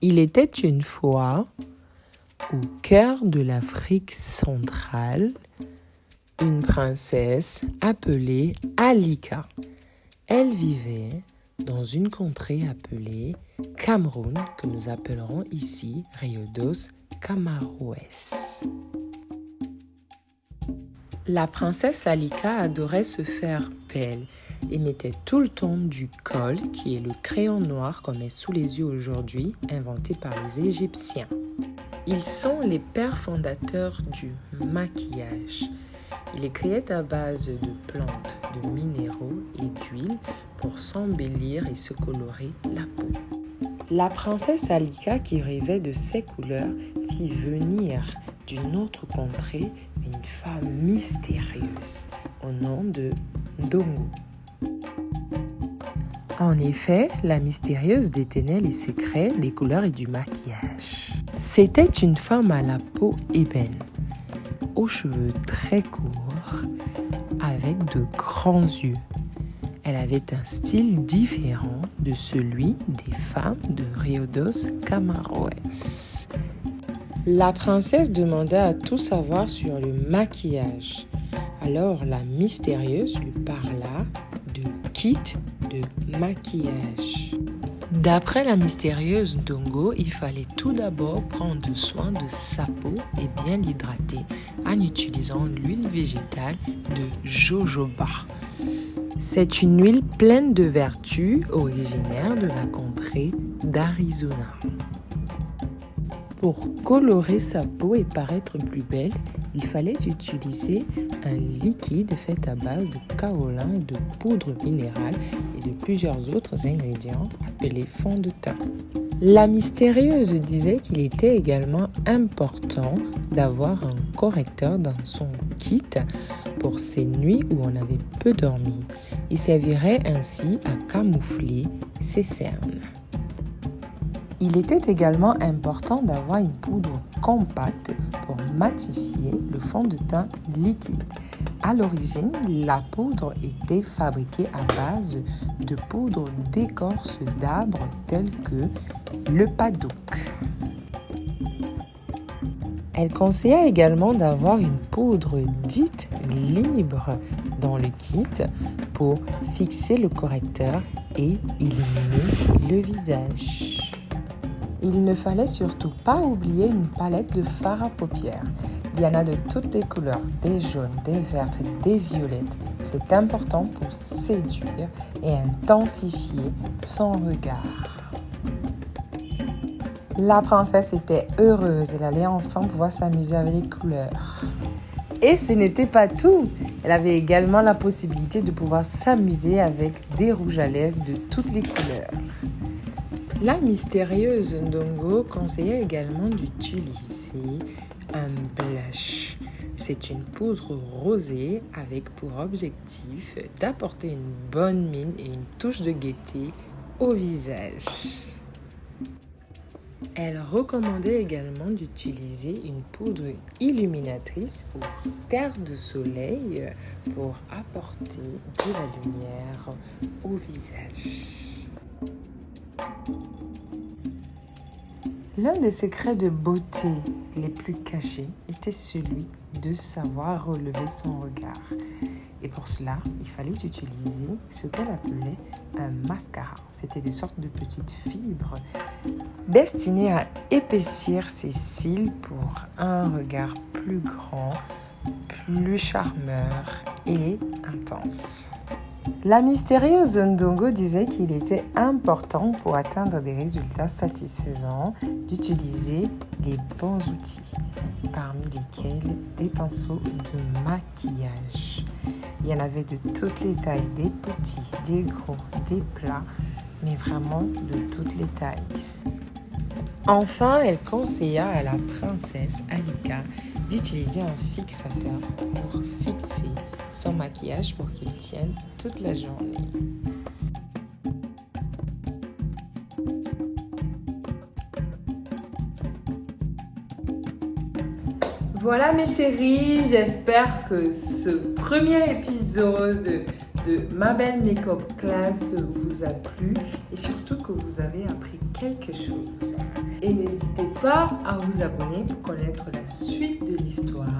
Il était une fois, au cœur de l'Afrique centrale, une princesse appelée Alika. Elle vivait dans une contrée appelée Cameroun, que nous appellerons ici Rio dos Camaroès. La princesse Alika adorait se faire belle et mettait tout le temps du colle, qui est le crayon noir qu'on met sous les yeux aujourd'hui, inventé par les Égyptiens. Ils sont les pères fondateurs du maquillage. Ils les créaient à base de plantes, de minéraux et d'huile pour s'embellir et se colorer la peau. La princesse Alika, qui rêvait de ces couleurs, fit venir d'une autre contrée une femme mystérieuse au nom de Ndongo. En effet, la mystérieuse détenait les secrets des couleurs et du maquillage. C'était une femme à la peau ébène, aux cheveux très courts, avec de grands yeux. Elle avait un style différent de celui des femmes de Rio dos Camaroès. La princesse demanda à tout savoir sur le maquillage. Alors la mystérieuse lui parla de kit de maquillage. D'après la mystérieuse Ndongo, il fallait tout d'abord prendre soin de sa peau et bien l'hydrater en utilisant l'huile végétale de jojoba. C'est une huile pleine de vertus originaire de la contrée d'Arizona. Pour colorer sa peau et paraître plus belle, il fallait utiliser un liquide fait à base de kaolin et de poudre minérale et de plusieurs autres ingrédients appelés fond de teint. La mystérieuse disait qu'il était également important d'avoir un correcteur dans son kit pour ces nuits où on avait peu dormi. Il servirait ainsi à camoufler ses cernes. Il était également important d'avoir une poudre compacte pour matifier le fond de teint liquide. À l'origine, la poudre était fabriquée à base de poudre d'écorce d'arbres tels que le padouk. Elle conseilla également d'avoir une poudre dite libre dans le kit pour fixer le correcteur et illuminer le visage. Il ne fallait surtout pas oublier une palette de fard à paupières. Il y en a de toutes les couleurs, des jaunes, des vertes, des violettes. C'est important pour séduire et intensifier son regard. La princesse était heureuse, elle allait enfin pouvoir s'amuser avec les couleurs. Et ce n'était pas tout, elle avait également la possibilité de pouvoir s'amuser avec des rouges à lèvres de toutes les couleurs. La mystérieuse Ndongo conseillait également d'utiliser un blush. C'est une poudre rosée avec pour objectif d'apporter une bonne mine et une touche de gaieté au visage. Elle recommandait également d'utiliser une poudre illuminatrice ou terre de soleil pour apporter de la lumière au visage. L'un des secrets de beauté les plus cachés était celui de savoir relever son regard. Et pour cela, il fallait utiliser ce qu'elle appelait un mascara. C'était des sortes de petites fibres destinées à épaissir ses cils pour un regard plus grand, plus charmeur et intense. La mystérieuse Ndongo disait qu'il était important pour atteindre des résultats satisfaisants d'utiliser les bons outils, parmi lesquels des pinceaux de maquillage. Il y en avait de toutes les tailles, des petits, des gros, des plats, mais vraiment de toutes les tailles. Enfin, elle conseilla à la princesse Alika d'utiliser un fixateur pour fixer son maquillage pour qu'il tienne toute la journée. Voilà mes chéris, j'espère que ce premier épisode de Ma Belle Make-up Class vous a plu et surtout que vous avez appris quelque chose. Et n'hésitez pas à vous abonner pour connaître la suite de l'histoire.